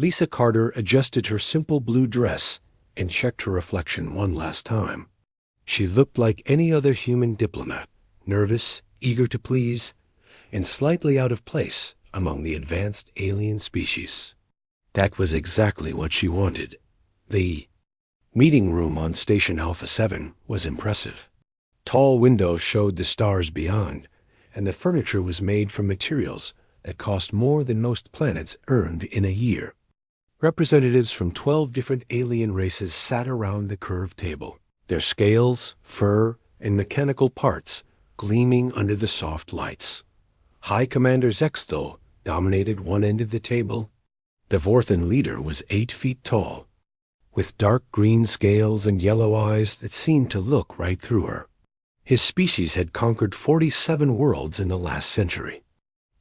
Lisa Carter adjusted her simple blue dress and checked her reflection one last time. She looked like any other human diplomat, nervous, eager to please, and slightly out of place among the advanced alien species. That was exactly what she wanted. The meeting room on Station Alpha 7 was impressive. Tall windows showed the stars beyond, and the furniture was made from materials that cost more than most planets earned in a year. Representatives from 12 different alien races sat around the curved table, their scales, fur, and mechanical parts gleaming under the soft lights. High Commander Zexthel dominated one end of the table. The Vorthan leader was 8 feet tall, with dark green scales and yellow eyes that seemed to look right through her. His species had conquered 47 worlds in the last century.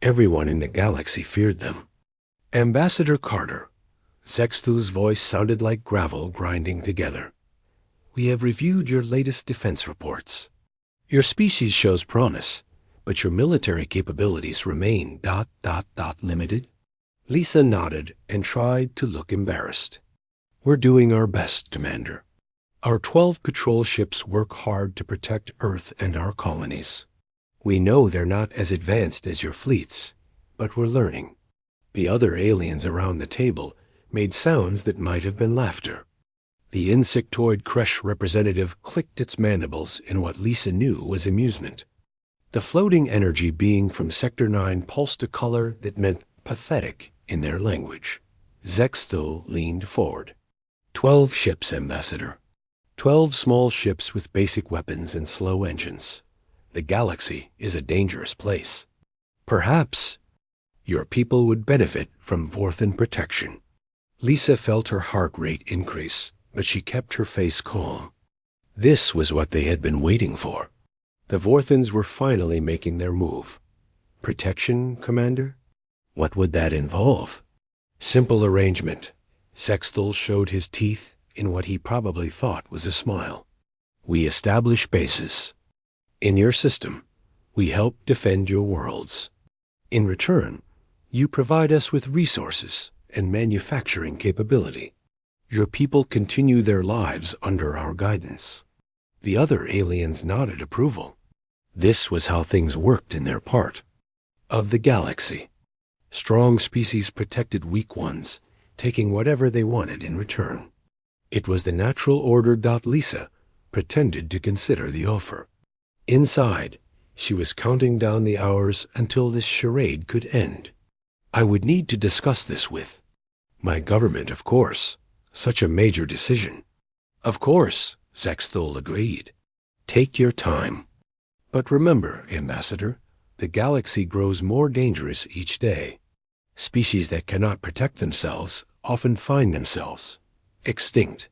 Everyone in the galaxy feared them. Ambassador Carter. Zexthel's voice sounded like gravel grinding together. We have reviewed your latest defense reports. Your species shows promise, but your military capabilities remain ... limited. Lisa nodded and tried to look embarrassed. We're doing our best, Commander. Our 12 patrol ships work hard to protect Earth and our colonies. We know they're not as advanced as your fleets, but we're learning. The other aliens around the table made sounds that might have been laughter. The insectoid Kresh representative clicked its mandibles in what Lisa knew was amusement. The floating energy being from Sector 9 pulsed a color that meant pathetic in their language. Zexthel leaned forward. 12 ships, Ambassador. 12 small ships with basic weapons and slow engines. The galaxy is a dangerous place. Perhaps your people would benefit from Vorthan protection. Lisa felt her heart rate increase, but she kept her face calm. This was what they had been waiting for. The Vorthans were finally making their move. Protection, Commander? What would that involve? Simple arrangement. Zexthel showed his teeth in what he probably thought was a smile. We establish bases. In your system, we help defend your worlds. In return, you provide us with resources and manufacturing capability. Your people continue their lives under our guidance. The other aliens nodded approval. This was how things worked in their part of the galaxy. Strong species protected weak ones, taking whatever they wanted in return. It was the natural order. Lisa pretended to consider the offer. Inside, she was counting down the hours until this charade could end. I would need to discuss this with my government, of course. Such a major decision. Of course, Zexthel agreed. Take your time. But remember, Ambassador, the galaxy grows more dangerous each day. Species that cannot protect themselves often find themselves extinct.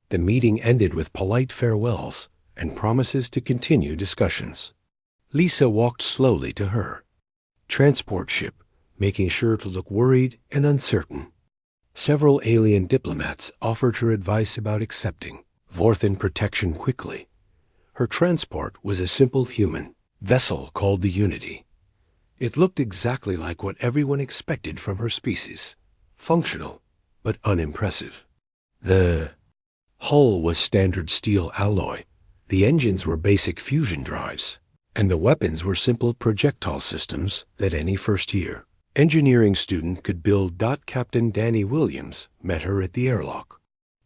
The meeting ended with polite farewells and promises to continue discussions. Lisa walked slowly to her transport ship, making sure to look worried and uncertain. Several alien diplomats offered her advice about accepting Vorthan protection quickly. Her transport was a simple human vessel called the Unity. It looked exactly like what everyone expected from her species, functional but unimpressive. The hull was standard steel alloy, the engines were basic fusion drives, and the weapons were simple projectile systems that any first-year engineering student could build. Captain Danny Williams met her at the airlock.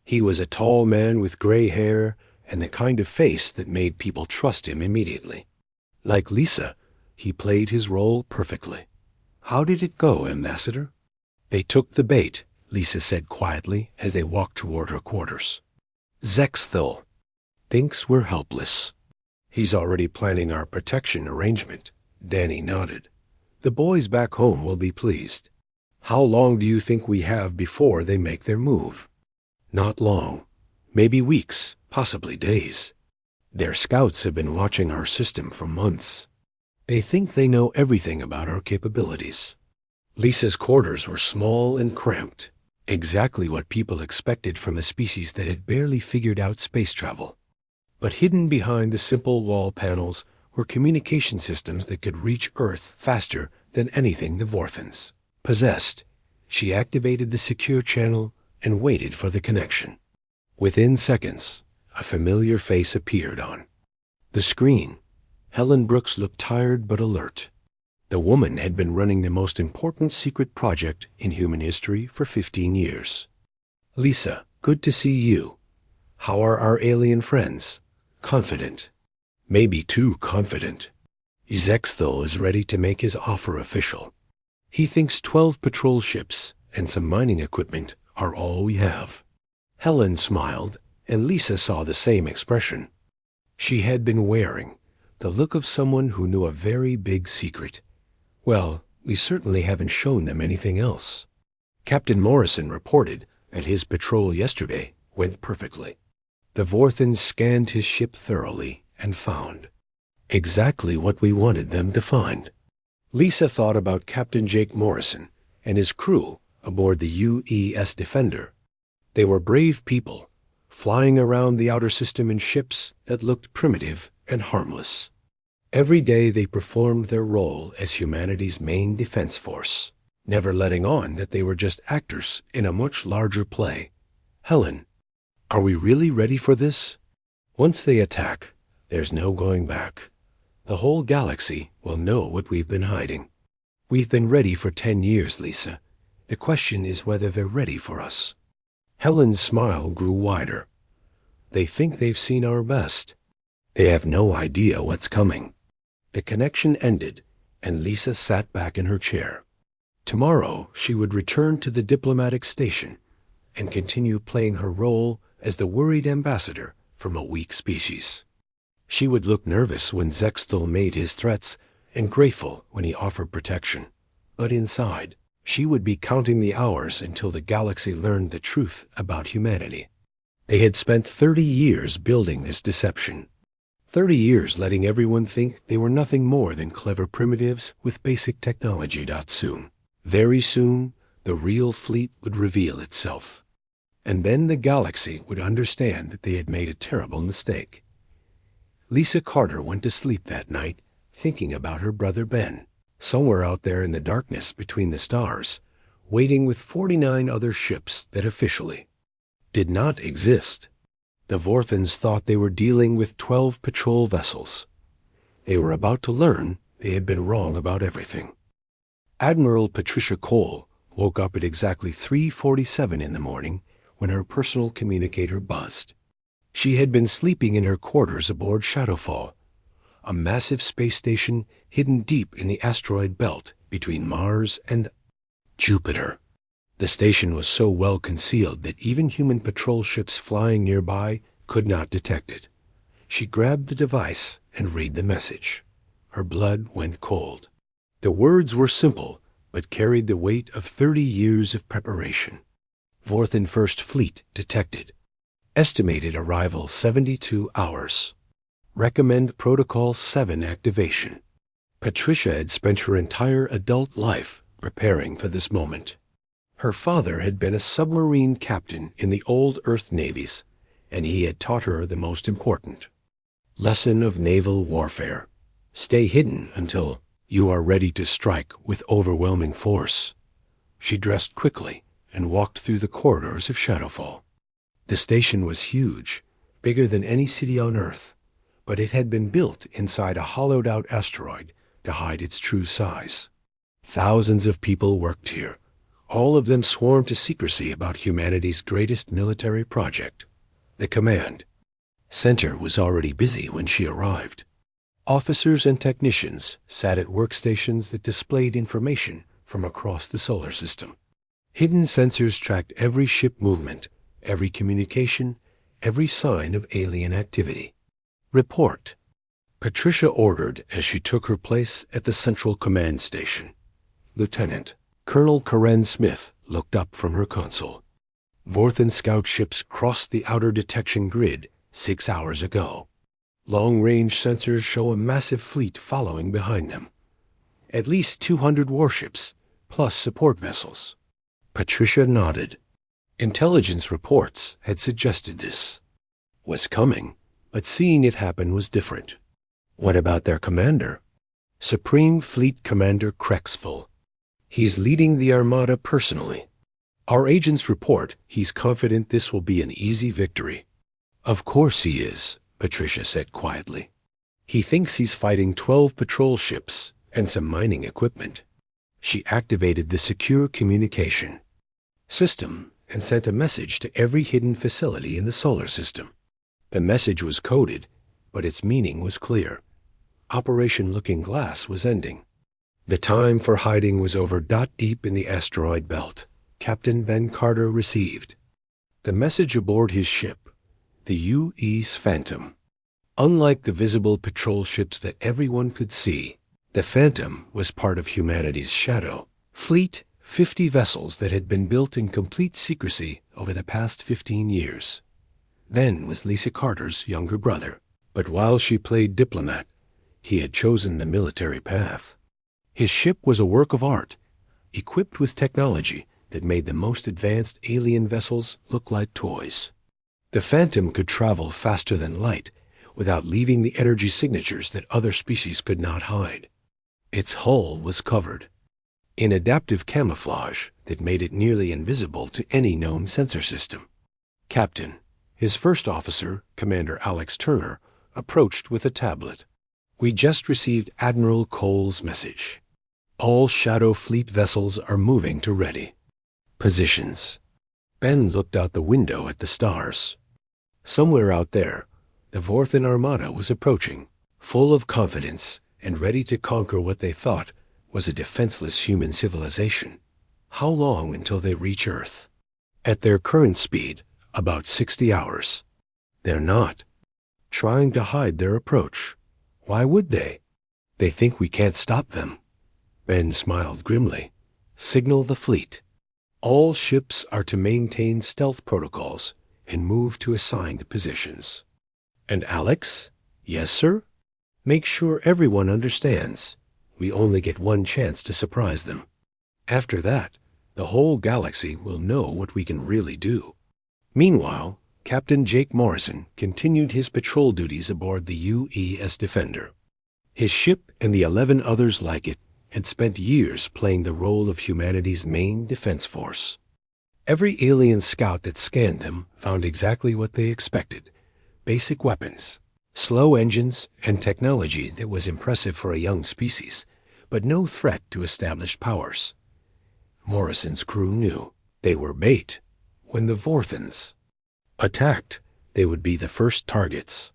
He was a tall man with gray hair and the kind of face that made people trust him immediately. Like Lisa, he played his role perfectly. How did it go, Ambassador? They took the bait, Lisa said quietly as they walked toward her quarters. Zexthel thinks we're helpless. He's already planning our protection arrangement. Danny nodded. The boys back home will be pleased. How long do you think we have before they make their move? Not long. Maybe weeks, possibly days. Their scouts have been watching our system for months. They think they know everything about our capabilities. Lisa's quarters were small and cramped, exactly what people expected from a species that had barely figured out space travel. But hidden behind the simple wall panels were communication systems that could reach Earth faster than anything the Vorthans possessed. She activated the secure channel and waited for the connection. Within seconds, a familiar face appeared on the screen. Helen Brooks looked tired but alert. The woman had been running the most important secret project in human history for 15 years. "Lisa, good to see you. How are our alien friends?" "Confident. Maybe too confident. Zexthel is ready to make his offer official. He thinks 12 patrol ships and some mining equipment are all we have." Helen smiled, and Lisa saw the same expression. She had been wearing the look of someone who knew a very big secret. "Well, we certainly haven't shown them anything else." Captain Morrison reported that his patrol yesterday went perfectly. The Vorthans scanned his ship thoroughly and found exactly what we wanted them to find. Lisa thought about Captain Jake Morrison and his crew aboard the UES Defender. They were brave people, flying around the outer system in ships that looked primitive and harmless. Every day they performed their role as humanity's main defense force, never letting on that they were just actors in a much larger play. "Helen, are we really ready for this? Once they attack, there's no going back. The whole galaxy will know what we've been hiding. We've been ready for 10 years, Lisa. The question is whether they're ready for us." Helen's smile grew wider. "They think they've seen our best. They have no idea what's coming." The connection ended, and Lisa sat back in her chair. Tomorrow she would return to the diplomatic station and continue playing her role as the worried ambassador from a weak species. She would look nervous when Zexthel made his threats and grateful when he offered protection. But inside, she would be counting the hours until the galaxy learned the truth about humanity. They had spent 30 years building this deception. 30 years letting everyone think they were nothing more than clever primitives with basic technology. Soon, very soon, the real fleet would reveal itself. And then the galaxy would understand that they had made a terrible mistake. Lisa Carter went to sleep that night, thinking about her brother Ben, somewhere out there in the darkness between the stars, waiting with 49 other ships that officially did not exist. The Vorthans thought they were dealing with 12 patrol vessels. They were about to learn they had been wrong about everything. Admiral Patricia Cole woke up at exactly 3:47 in the morning when her personal communicator buzzed. She had been sleeping in her quarters aboard Shadowfall, a massive space station hidden deep in the asteroid belt between Mars and Jupiter. The station was so well concealed that even human patrol ships flying nearby could not detect it. She grabbed the device and read the message. Her blood went cold. The words were simple, but carried the weight of 30 years of preparation. Vorthan First Fleet detected. Estimated arrival 72 hours. Recommend Protocol 7 activation. Patricia had spent her entire adult life preparing for this moment. Her father had been a submarine captain in the old Earth navies, and he had taught her the most important lesson of naval warfare. Stay hidden until you are ready to strike with overwhelming force. She dressed quickly and walked through the corridors of Shadowfall. The station was huge, bigger than any city on Earth, but it had been built inside a hollowed-out asteroid to hide its true size. Thousands of people worked here. All of them sworn to secrecy about humanity's greatest military project. The command center was already busy when she arrived. Officers and technicians sat at workstations that displayed information from across the solar system. Hidden sensors tracked every ship movement, every communication, every sign of alien activity. Report. Patricia ordered as she took her place at the Central Command Station. Lieutenant Colonel Karen Smith looked up from her console. Vorthan scout ships crossed the outer detection grid 6 hours ago. Long-range sensors show a massive fleet following behind them. At least 200 warships, plus support vessels. Patricia nodded. Intelligence reports had suggested this was coming, but seeing it happen was different. What about their commander? Supreme Fleet Commander Krexful. He's leading the Armada personally. Our agents report he's confident this will be an easy victory. Of course he is, Patricia said quietly. He thinks he's fighting 12 patrol ships and some mining equipment. She activated the secure communication system and sent a message to every hidden facility in the solar system. The message was coded, but its meaning was clear. Operation Looking Glass was ending. The time for hiding was over. Deep in the asteroid belt, Captain Van Carter received the message aboard his ship, the U.E.'s Phantom. Unlike the visible patrol ships that everyone could see, the Phantom was part of humanity's shadow fleet, 50 vessels that had been built in complete secrecy over the past 15 years. Ben was Lisa Carter's younger brother, but while she played diplomat, he had chosen the military path. His ship was a work of art, equipped with technology that made the most advanced alien vessels look like toys. The Phantom could travel faster than light without leaving the energy signatures that other species could not hide. Its hull was covered in adaptive camouflage that made it nearly invisible to any known sensor system. Captain, his first officer, Commander Alex Turner, approached with a tablet. We just received Admiral Cole's message. All Shadow Fleet vessels are moving to ready positions. Ben looked out the window at the stars. Somewhere out there, the Vorthan Armada was approaching, full of confidence and ready to conquer what they thought was a defenseless human civilization. How long until they reach Earth? At their current speed, about 60 hours. They're not trying to hide their approach. Why would they? They think we can't stop them. Ben smiled grimly. Signal the fleet. All ships are to maintain stealth protocols and move to assigned positions. And Alex? Yes, sir? Make sure everyone understands. We only get one chance to surprise them. After that, the whole galaxy will know what we can really do. Meanwhile, Captain Jake Morrison continued his patrol duties aboard the UES Defender. His ship and the 11 others like it had spent years playing the role of humanity's main defense force. Every alien scout that scanned them found exactly what they expected: basic weapons, slow engines, and technology that was impressive for a young species, but no threat to established powers. Morrison's crew knew they were bait. When the Vorthans attacked, they would be the first targets.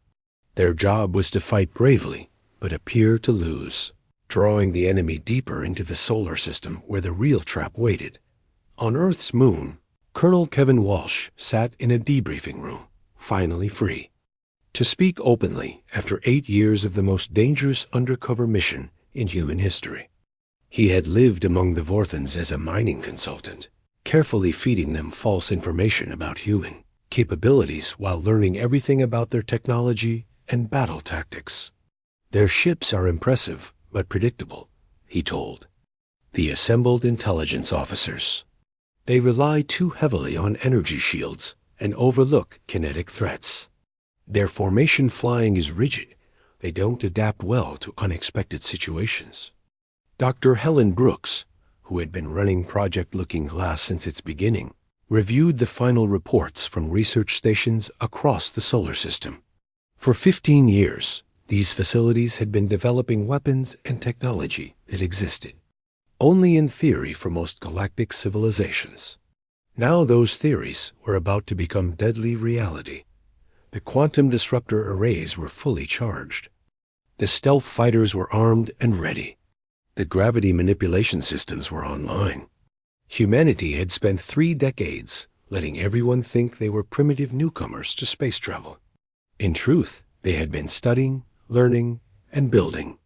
Their job was to fight bravely, but appear to lose, drawing the enemy deeper into the solar system where the real trap waited. On Earth's moon, Colonel Kevin Walsh sat in a debriefing room, finally free to speak openly after 8 years of the most dangerous undercover mission in human history. He had lived among the Vorthans as a mining consultant, carefully feeding them false information about human capabilities while learning everything about their technology and battle tactics. Their ships are impressive but predictable, he told the assembled intelligence officers. They rely too heavily on energy shields and overlook kinetic threats. Their formation flying is rigid. They don't adapt well to unexpected situations. Dr. Helen Brooks, who had been running Project Looking Glass since its beginning, reviewed the final reports from research stations across the solar system. For 15 years, these facilities had been developing weapons and technology that existed only in theory for most galactic civilizations. Now those theories were about to become deadly reality. The quantum disruptor arrays were fully charged. The stealth fighters were armed and ready. The gravity manipulation systems were online. Humanity had spent 3 decades letting everyone think they were primitive newcomers to space travel. In truth, they had been studying, learning, and building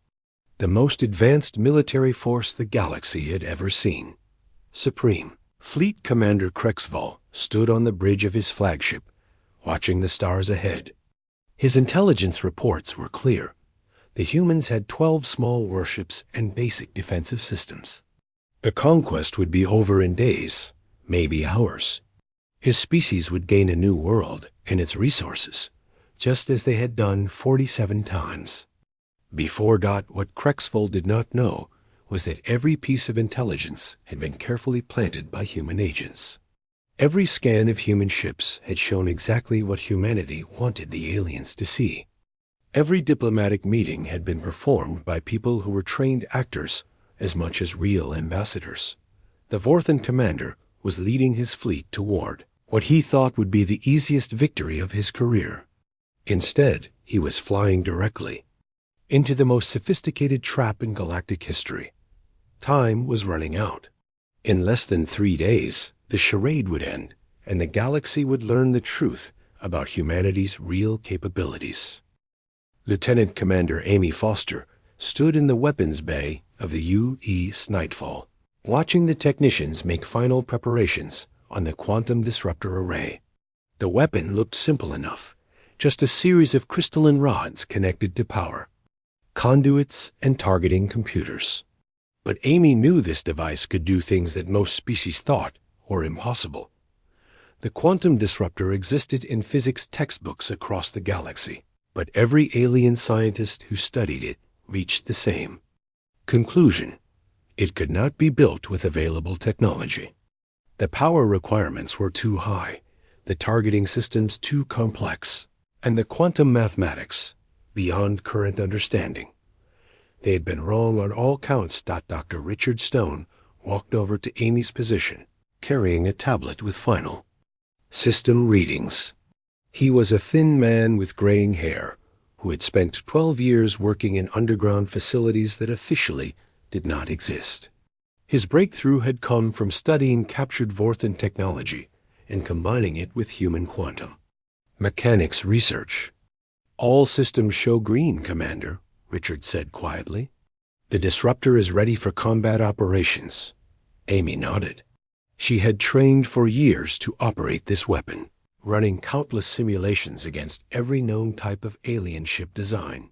the most advanced military force the galaxy had ever seen. Supreme Fleet Commander Krexval stood on the bridge of his flagship, watching the stars ahead. His intelligence reports were clear. The humans had 12 small warships and basic defensive systems. The conquest would be over in days, maybe hours. His species would gain a new world and its resources, just as they had done 47 times. Before what Krexval did not know was that every piece of intelligence had been carefully planted by human agents. Every scan of human ships had shown exactly what humanity wanted the aliens to see. Every diplomatic meeting had been performed by people who were trained actors as much as real ambassadors. The Vorthan commander was leading his fleet toward what he thought would be the easiest victory of his career. Instead, he was flying directly into the most sophisticated trap in galactic history. Time was running out. In less than 3 days, the charade would end, and the galaxy would learn the truth about humanity's real capabilities. Lieutenant Commander Amy Foster stood in the weapons bay of the U.E.S. Nightfall, watching the technicians make final preparations on the quantum disruptor array. The weapon looked simple enough, just a series of crystalline rods connected to power, conduits, and targeting computers. But Amy knew this device could do things that most species thought were impossible. The quantum disruptor existed in physics textbooks across the galaxy, but every alien scientist who studied it reached the same conclusion: it could not be built with available technology. The power requirements were too high, the targeting systems too complex, and the quantum mathematics beyond current understanding. They had been wrong on all counts. Dr. Richard Stone walked over to Amy's position, carrying a tablet with final system readings. He was a thin man with graying hair who had spent 12 years working in underground facilities that officially did not exist. His breakthrough had come from studying captured Vorthan technology and combining it with human quantum mechanics research. "All systems show green, Commander," Richard said quietly. "The disruptor is ready for combat operations." Amy nodded. She had trained for years to operate this weapon, running countless simulations against every known type of alien ship design.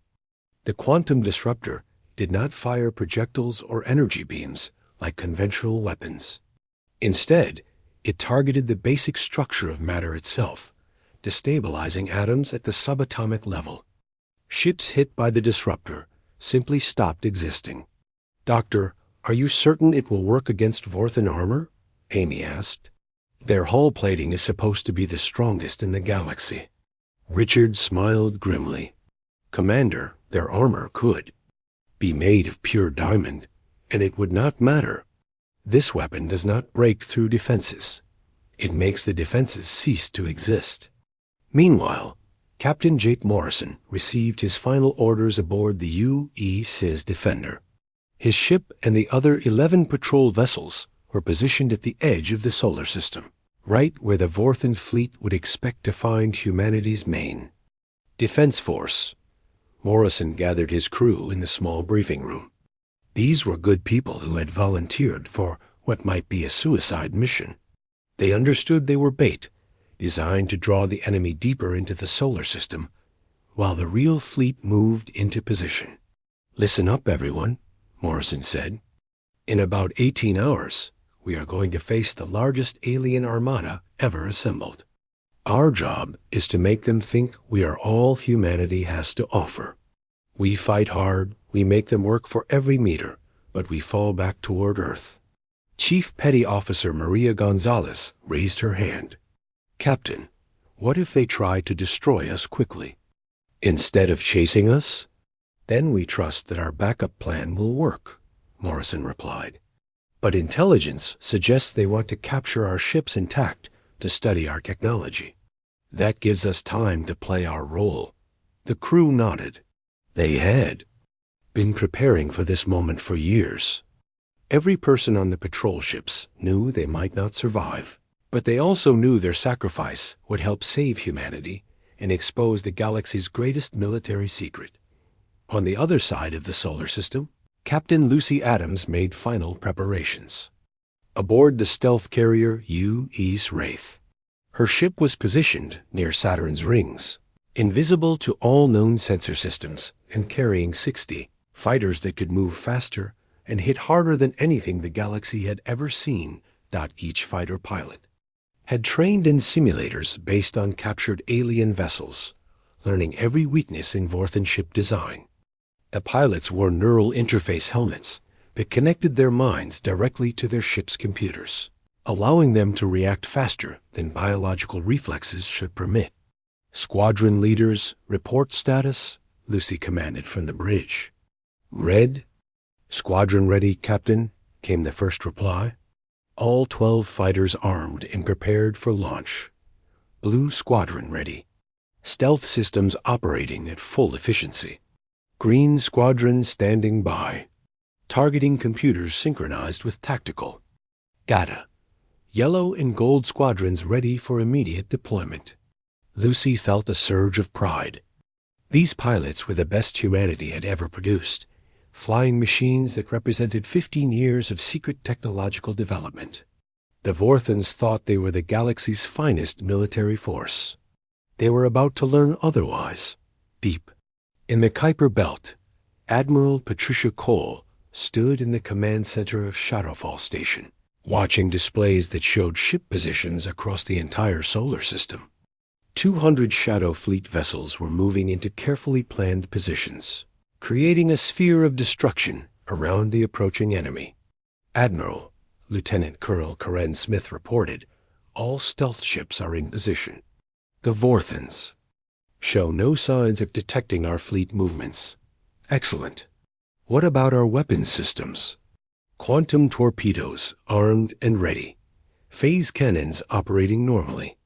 The quantum disruptor did not fire projectiles or energy beams like conventional weapons. Instead, it targeted the basic structure of matter itself, destabilizing atoms at the subatomic level. Ships hit by the disruptor simply stopped existing. "Doctor, are you certain it will work against Vorthan armor?" Amy asked. "Their hull plating is supposed to be the strongest in the galaxy." Richard smiled grimly. "Commander, their armor could be made of pure diamond, and it would not matter. This weapon does not break through defenses. It makes the defenses cease to exist." Meanwhile, Captain Jake Morrison received his final orders aboard the U.E.S. Defender. His ship and the other 11 patrol vessels were positioned at the edge of the solar system, right where the Vorthan fleet would expect to find humanity's main defense force. Morrison gathered his crew in the small briefing room. These were good people who had volunteered for what might be a suicide mission. They understood they were bait, designed to draw the enemy deeper into the solar system, while the real fleet moved into position. "Listen up, everyone," Morrison said. "In about 18 hours, we are going to face the largest alien armada ever assembled. Our job is to make them think we are all humanity has to offer. We fight hard, we make them work for every meter, but we fall back toward Earth." Chief Petty Officer Maria Gonzalez raised her hand. "Captain, what if they try to destroy us quickly instead of chasing us?" "Then we trust that our backup plan will work," Morrison replied. "But intelligence suggests they want to capture our ships intact to study our technology. That gives us time to play our role." The crew nodded. They had been preparing for this moment for years. Every person on the patrol ships knew they might not survive, but they also knew their sacrifice would help save humanity and expose the galaxy's greatest military secret. On the other side of the solar system, Captain Lucy Adams made final preparations. Aboard the stealth carrier U.E.S. Wraith, her ship was positioned near Saturn's rings, invisible to all known sensor systems and carrying 60 fighters that could move faster and hit harder than anything the galaxy had ever seen. Each fighter pilot had trained in simulators based on captured alien vessels, learning every weakness in Vorthan ship design. The pilots wore neural interface helmets that connected their minds directly to their ship's computers, allowing them to react faster than biological reflexes should permit. "Squadron leaders, report status," Lucy commanded from the bridge. "Red?" "Squadron ready, Captain," came the first reply. All 12 fighters armed and prepared for launch. "Blue squadron ready. Stealth systems operating at full efficiency. Green squadron standing by. Targeting computers synchronized with tactical. Data. Yellow and gold squadrons ready for immediate deployment." Lucy felt a surge of pride. These pilots were the best humanity had ever produced, flying machines that represented 15 years of secret technological development. The Vorthans thought they were the galaxy's finest military force. They were about to learn otherwise. Deep in the Kuiper Belt, Admiral Patricia Cole stood in the command center of Shadowfall Station, watching displays that showed ship positions across the entire solar system. 200 Shadow Fleet vessels were moving into carefully planned positions, creating a sphere of destruction around the approaching enemy. "Admiral," Lieutenant Colonel Karen Smith reported, "all stealth ships are in position. The Vorthans show no signs of detecting our fleet movements." "Excellent. What about our weapons systems?" "Quantum torpedoes armed and ready. Phase cannons operating normally.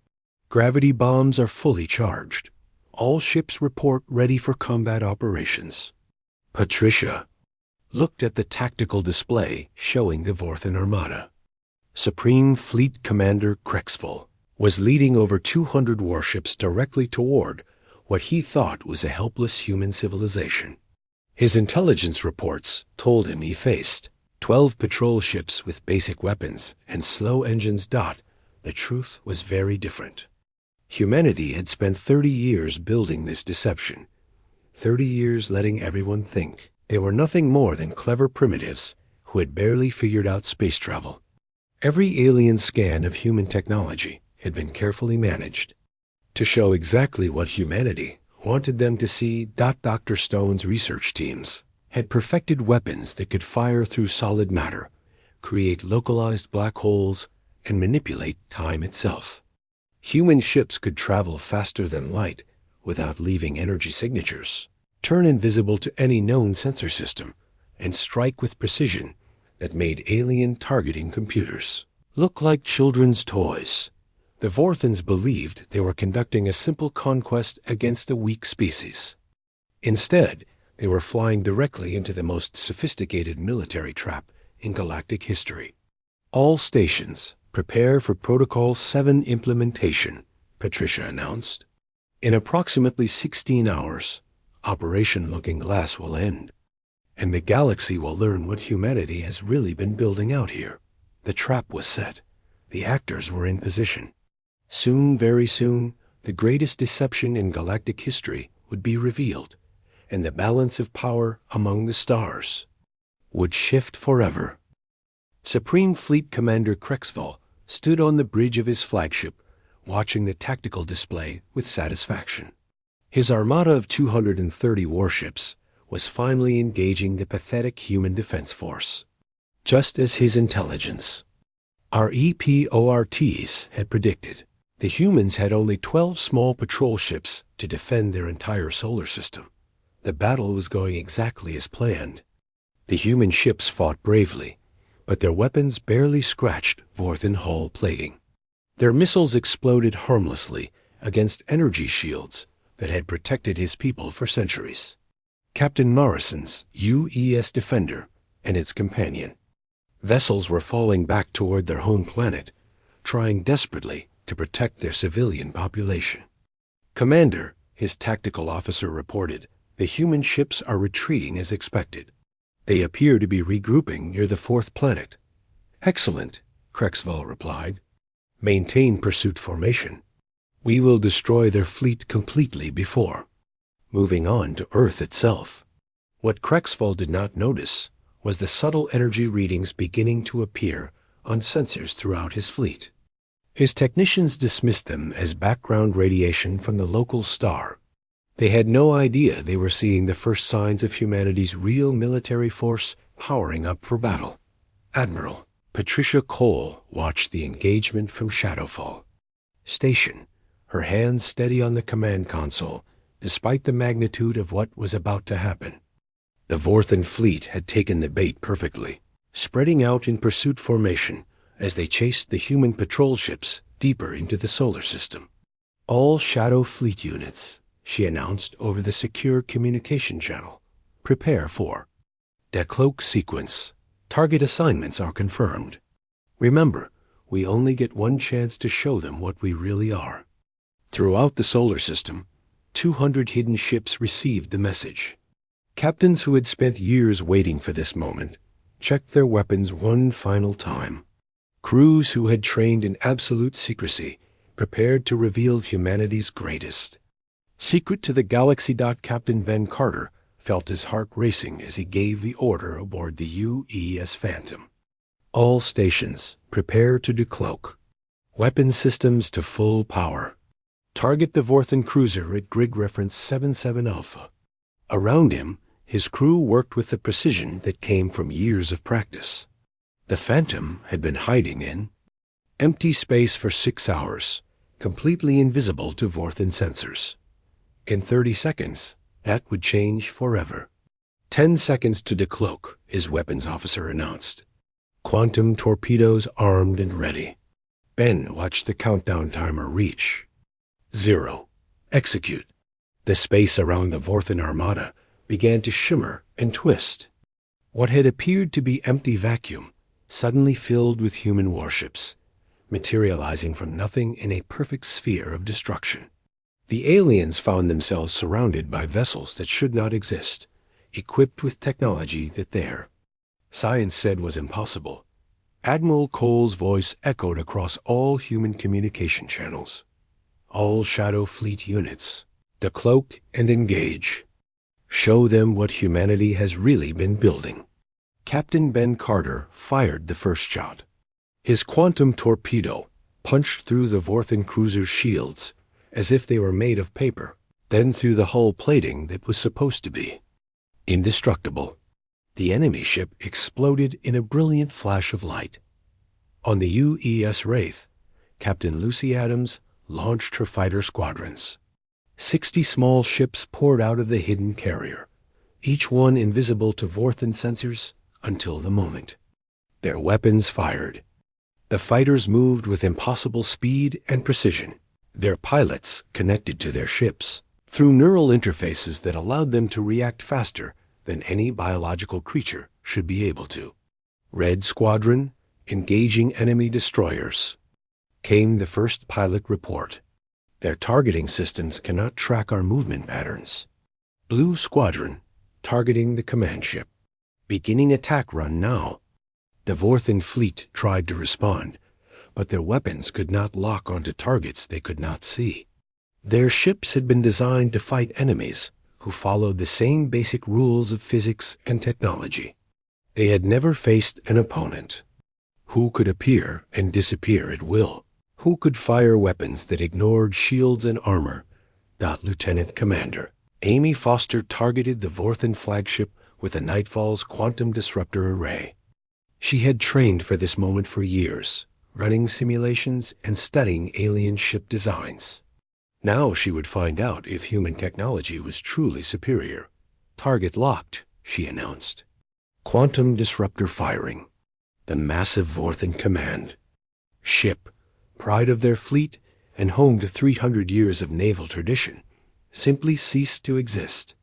Gravity bombs are fully charged. All ships report ready for combat operations." Patricia looked at the tactical display showing the Vorthan Armada. Supreme Fleet Commander Krexval was leading over 200 warships directly toward what he thought was a helpless human civilization. His intelligence reports told him he faced 12 patrol ships with basic weapons and slow engines. The truth was very different. Humanity had spent 30 years building this deception, 30 years letting everyone think they were nothing more than clever primitives who had barely figured out space travel. Every alien scan of human technology had been carefully managed to show exactly what humanity wanted them to see. Dr. Stone's research teams had perfected weapons that could fire through solid matter, create localized black holes, and manipulate time itself. Human ships could travel faster than light without leaving energy signatures, turn invisible to any known sensor system, and strike with precision that made alien targeting computers look like children's toys. The Vorthans believed they were conducting a simple conquest against a weak species. Instead, they were flying directly into the most sophisticated military trap in galactic history. "All stations, prepare for Protocol 7 implementation," Patricia announced. "In approximately 16 hours, Operation Looking Glass will end, and the galaxy will learn what humanity has really been building out here." The trap was set. The actors were in position. Soon, very soon, the greatest deception in galactic history would be revealed, and the balance of power among the stars would shift forever. Supreme Fleet Commander Krexval stood on the bridge of his flagship, watching the tactical display with satisfaction. His armada of 230 warships was finally engaging the pathetic human defense force, just as his intelligence, our EPORTs, had predicted. The humans had only 12 small patrol ships to defend their entire solar system. The battle was going exactly as planned. The human ships fought bravely, but their weapons barely scratched Vorthan hull plating. Their missiles exploded harmlessly against energy shields that had protected his people for centuries. Captain Morrison's UES Defender and its companion. Vessels were falling back toward their home planet, trying desperately to protect their civilian population. "Commander," his tactical officer reported, "the human ships are retreating as expected. They appear to be regrouping near the 4th planet." "Excellent," Krexval replied. "Maintain pursuit formation. We will destroy their fleet completely before moving on to Earth itself." What Krexval did not notice was the subtle energy readings beginning to appear on sensors throughout his fleet. His technicians dismissed them as background radiation from the local star. They had no idea they were seeing the first signs of humanity's real military force powering up for battle. "Admiral," Patricia Cole watched the engagement from Shadowfall Station, her hands steady on the command console, despite the magnitude of what was about to happen. The Vorthan fleet had taken the bait perfectly, spreading out in pursuit formation as they chased the human patrol ships deeper into the solar system. "All Shadow Fleet units," she announced over the secure communication channel, "prepare for decloak sequence. Target assignments are confirmed. Remember, we only get one chance to show them what we really are." Throughout the solar system, 200 hidden ships received the message. Captains who had spent years waiting for this moment checked their weapons one final time. Crews who had trained in absolute secrecy prepared to reveal humanity's greatest. Secret to the galaxy. Captain Ben Carter felt his heart racing as he gave the order aboard the UES Phantom. "All stations, prepare to decloak. Weapon systems to full power. Target the Vorthan cruiser at grid reference 77 Alpha." Around him, his crew worked with the precision that came from years of practice. The Phantom had been hiding in empty space for 6 hours, completely invisible to Vorthan sensors. In 30 seconds, that would change forever. 10 seconds to decloak, his weapons officer announced. Quantum torpedoes armed and ready. Ben watched the countdown timer reach 0. Execute. The space around the Vorthan armada began to shimmer and twist. What had appeared to be empty vacuum suddenly filled with human warships, materializing from nothing in a perfect sphere of destruction. The aliens found themselves surrounded by vessels that should not exist, equipped with technology that their science said was impossible. Admiral Cole's voice echoed across all human communication channels. "All Shadow Fleet units, decloak and engage. Show them what humanity has really been building." Captain Ben Carter fired the first shot. His quantum torpedo punched through the Vorthan cruiser's shields as if they were made of paper, then through the hull plating that was supposed to be indestructible. The enemy ship exploded in a brilliant flash of light. On the UES Wraith, Captain Lucy Adams launched her fighter squadrons. 60 small ships poured out of the hidden carrier, each one invisible to Vorthan sensors until the moment. Their weapons fired. The fighters moved with impossible speed and precision, their pilots connected to their ships through neural interfaces that allowed them to react faster than any biological creature should be able to. Red Squadron, engaging enemy destroyers. Came the first pilot report. "Their targeting systems cannot track our movement patterns." Blue Squadron, targeting the command ship. "Beginning attack run now." The Vorthan fleet tried to respond, but their weapons could not lock onto targets they could not see. Their ships had been designed to fight enemies who followed the same basic rules of physics and technology. They had never faced an opponent who could appear and disappear at will, who could fire weapons that ignored shields and armor. Lieutenant Commander Amy Foster targeted the Vorthan flagship with the Nightfall's quantum disruptor array. She had trained for this moment for years, running simulations and studying alien ship designs. Now she would find out if human technology was truly superior. "Target locked," she announced. Quantum disruptor firing. The massive Vorthan command ship, pride of their fleet and home to 300 years of naval tradition, simply ceased to exist.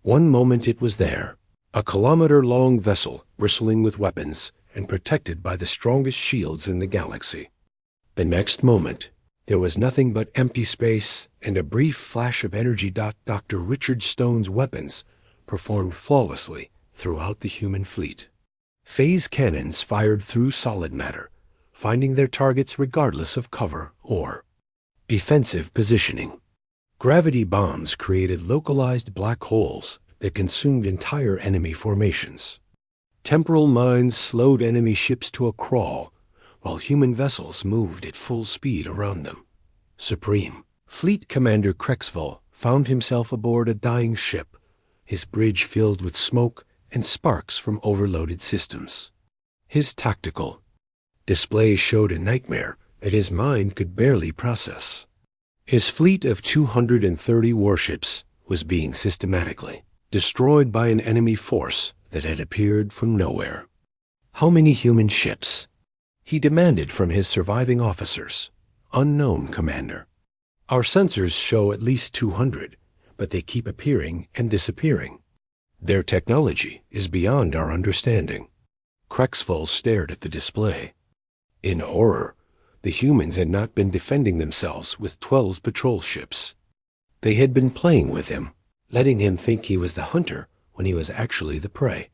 One moment it was there, a kilometer-long vessel bristling with weapons and protected by the strongest shields in the galaxy. The next moment, there was nothing but empty space and a brief flash of energy. Dr. Richard Stone's weapons performed flawlessly throughout the human fleet. Phase cannons fired through solid matter, finding their targets regardless of cover or defensive positioning. Gravity bombs created localized black holes that consumed entire enemy formations. Temporal mines slowed enemy ships to a crawl, while human vessels moved at full speed around them. Supreme Fleet Commander Krexval found himself aboard a dying ship, his bridge filled with smoke and sparks from overloaded systems. His tactical Displays showed a nightmare that his mind could barely process. His fleet of 230 warships was being systematically destroyed by an enemy force that had appeared from nowhere. How many human ships? He demanded from his surviving officers. Unknown, Commander. Our sensors show at least 200, but they keep appearing and disappearing. Their technology is beyond our understanding. Krexful stared at the display. In horror, the humans had not been defending themselves with 12 patrol ships. They had been playing with him, letting him think he was the hunter when he was actually the prey.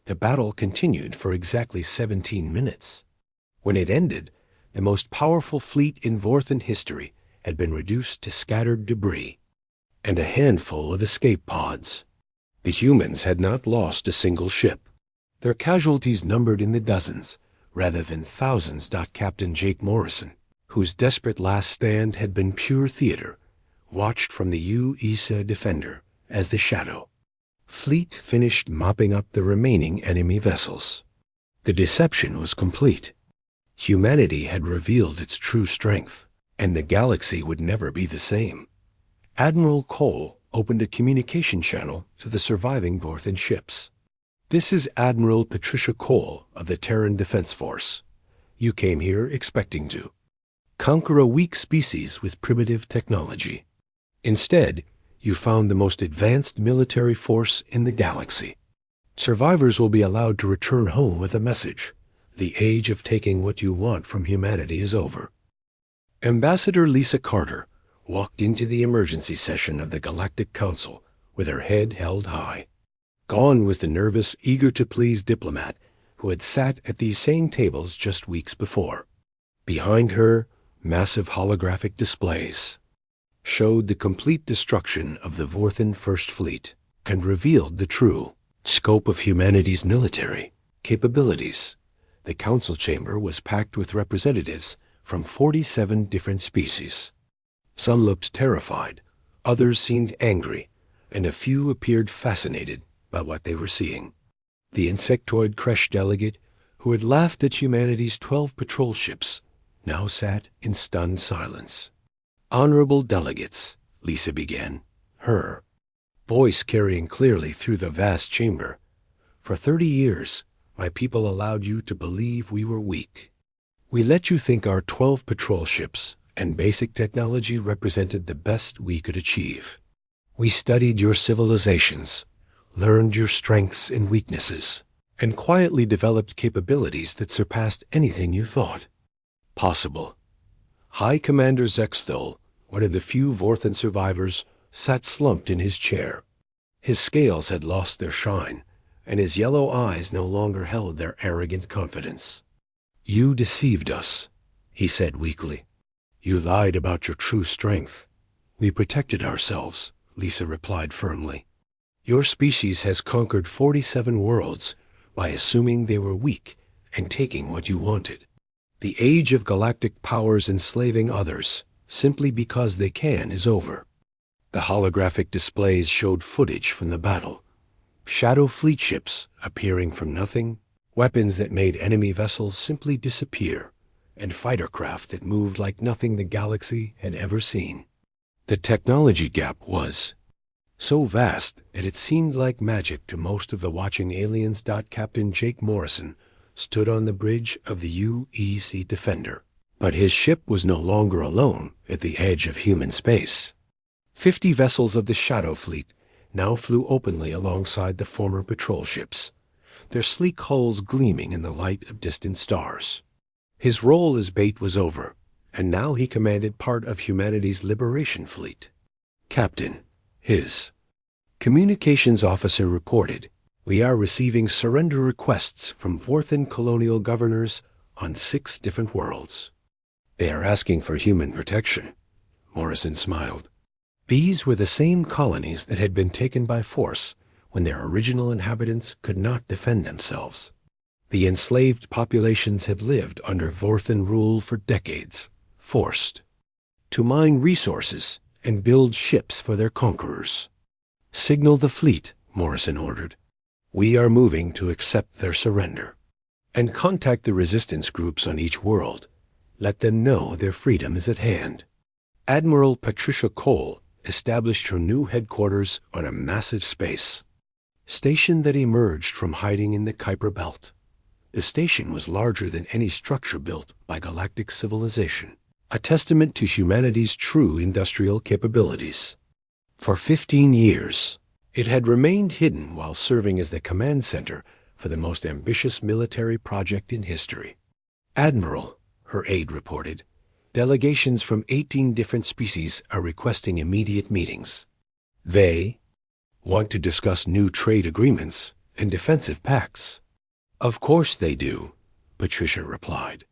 The battle continued for exactly 17 minutes. When it ended, the most powerful fleet in Vorthan history had been reduced to scattered debris and a handful of escape pods. The humans had not lost a single ship. Their casualties numbered in the dozens rather than thousands. Captain Jake Morrison, whose desperate last stand had been pure theater, watched from the U-ESA Defender as the Shadow fleet finished mopping up the remaining enemy vessels. The deception was complete. Humanity had revealed its true strength, and the galaxy would never be the same. Admiral Cole opened a communication channel to the surviving Vorthan ships. "This is Admiral Patricia Cole of the Terran Defense Force. You came here expecting to conquer a weak species with primitive technology. Instead, you found the most advanced military force in the galaxy. Survivors will be allowed to return home with a message. The age of taking what you want from humanity is over." Ambassador Lisa Carter walked into the emergency session of the Galactic Council with her head held high. Gone was the nervous, eager-to-please diplomat who had sat at these same tables just weeks before. Behind her, massive holographic displays showed the complete destruction of the Vorthan First Fleet and revealed the true scope of humanity's military capabilities. The council chamber was packed with representatives from 47 different species. Some looked terrified, others seemed angry, and a few appeared fascinated by what they were seeing. The insectoid Kresh delegate, who had laughed at humanity's 12 patrol ships, now sat in stunned silence. "Honorable delegates," Lisa began, her voice carrying clearly through the vast chamber. "For 30 years, my people allowed you to believe we were weak. We let you think our 12 patrol ships and basic technology represented the best we could achieve. We studied your civilizations, learned your strengths and weaknesses, and quietly developed capabilities that surpassed anything you thought possible." High Commander Zexthol, one of the few Vorthan survivors, sat slumped in his chair. His scales had lost their shine, and his yellow eyes no longer held their arrogant confidence. "You deceived us," he said weakly. "You lied about your true strength." "We protected ourselves," Lisa replied firmly. "Your species has conquered 47 worlds by assuming they were weak and taking what you wanted. The age of galactic powers enslaving others simply because they can is over." The holographic displays showed footage from the battle. Shadow fleet ships appearing from nothing, weapons that made enemy vessels simply disappear, and fighter craft that moved like nothing the galaxy had ever seen. The technology gap was so vast that it seemed like magic to most of the watching aliens. Captain Jake Morrison stood on the bridge of the UEC Defender, but his ship was no longer alone at the edge of human space. 50 vessels of the Shadow Fleet now flew openly alongside the former patrol ships, their sleek hulls gleaming in the light of distant stars. His role as bait was over, and now he commanded part of humanity's liberation fleet. "Captain," his communications officer reported, "we are receiving surrender requests from Vorthan colonial governors on 6 different worlds." "They are asking for human protection," Morrison smiled. These were the same colonies that had been taken by force when their original inhabitants could not defend themselves. The enslaved populations had lived under Vorthan rule for decades, forced to mine resources and build ships for their conquerors. "Signal the fleet," Morrison ordered. "We are moving to accept their surrender." and contact the resistance groups on each world. Let them know their freedom is at hand. Admiral Patricia Cole established her new headquarters on a massive space station that emerged from hiding in the Kuiper Belt. The station was larger than any structure built by galactic civilization, a testament to humanity's true industrial capabilities. For 15 years, it had remained hidden while serving as the command center for the most ambitious military project in history. "Admiral," her aide reported, "delegations from 18 different species are requesting immediate meetings. They want to discuss new trade agreements and defensive pacts." "Of course they do," Patricia replied.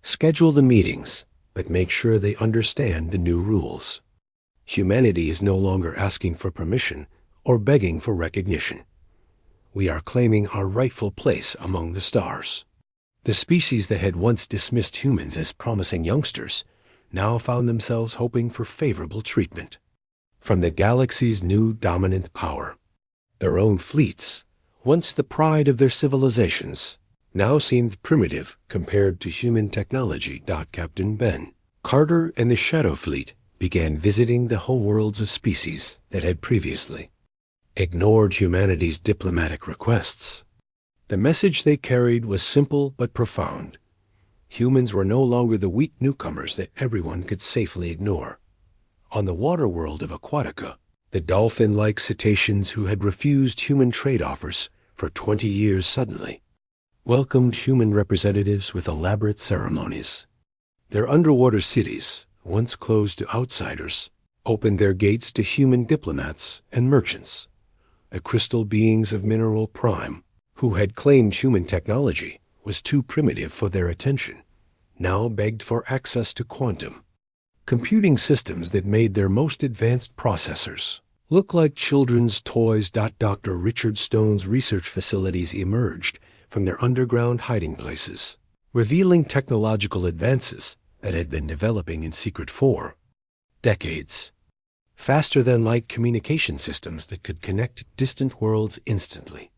"Schedule the meetings, but make sure they understand the new rules. Humanity is no longer asking for permission or begging for recognition. We are claiming our rightful place among the stars." The species that had once dismissed humans as promising youngsters now found themselves hoping for favorable treatment from the galaxy's new dominant power. Their own fleets, once the pride of their civilizations, now seemed primitive compared to human technology. Captain Ben Carter and the Shadow Fleet began visiting the homeworlds of species that had previously ignored humanity's diplomatic requests. The message they carried was simple but profound. Humans were no longer the weak newcomers that everyone could safely ignore. On the water world of Aquatica, the dolphin-like cetaceans who had refused human trade offers for 20 years suddenly welcomed human representatives with elaborate ceremonies. Their underwater cities, once closed to outsiders, opened their gates to human diplomats and merchants. The crystal beings of Mineral Prime, who had claimed human technology was too primitive for their attention, now begged for access to quantum computing systems that made their most advanced processors look like children's toys. Dr. Richard Stone's research facilities emerged from their underground hiding places, revealing technological advances that had been developing in secret for decades. Faster-than-light communication systems that could connect distant worlds instantly.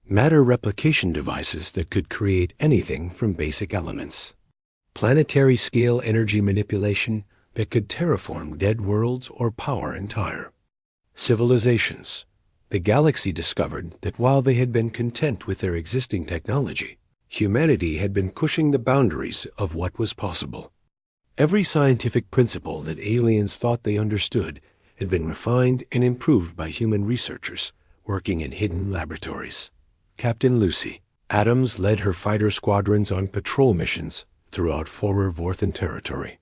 Matter replication devices that could create anything from basic elements. Planetary-scale energy manipulation that could terraform dead worlds or power entire civilizations. The galaxy discovered that while they had been content with their existing technology, humanity had been pushing the boundaries of what was possible. Every scientific principle that aliens thought they understood had been refined and improved by human researchers working in hidden laboratories. Captain Lucy Adams led her fighter squadrons on patrol missions throughout former Vorthan territory.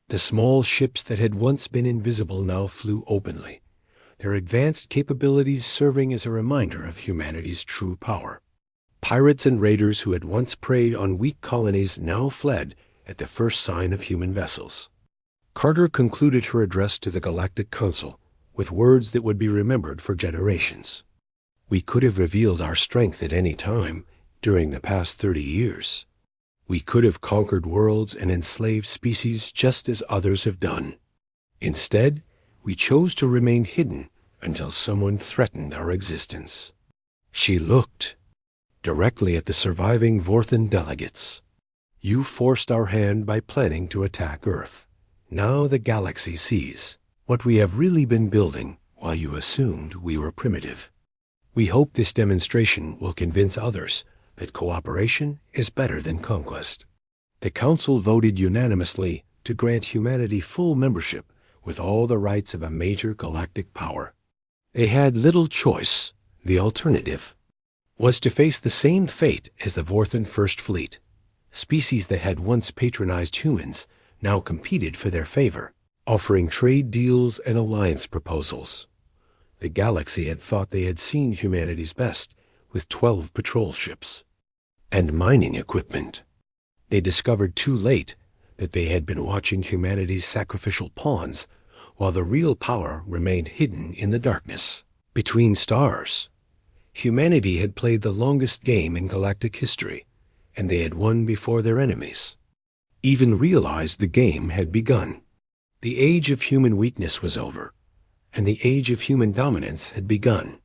The small ships that had once been invisible now flew openly, their advanced capabilities serving as a reminder of humanity's true power. Pirates and raiders who had once preyed on weak colonies now fled at the first sign of human vessels. Carter concluded her address to the Galactic Council with words that would be remembered for generations. "We could have revealed our strength at any time during the past 30 years. We could have conquered worlds and enslaved species just as others have done. Instead, we chose to remain hidden until someone threatened our existence." She looked directly at the surviving Vorthan delegates. "You forced our hand by planning to attack Earth. Now the galaxy sees what we have really been building while you assumed we were primitive. We hope this demonstration will convince others that cooperation is better than conquest." The Council voted unanimously to grant humanity full membership with all the rights of a major galactic power. They had little choice. The alternative was to face the same fate as the Vorthan First Fleet. Species that had once patronized humans now competed for their favor, offering trade deals and alliance proposals. The galaxy had thought they had seen humanity's best with 12 patrol ships and mining equipment. They discovered too late that they had been watching humanity's sacrificial pawns while the real power remained hidden in the darkness. Between stars, humanity had played the longest game in galactic history, and they had won before their enemies even realized the game had begun. The age of human weakness was over, and the age of human dominance had begun.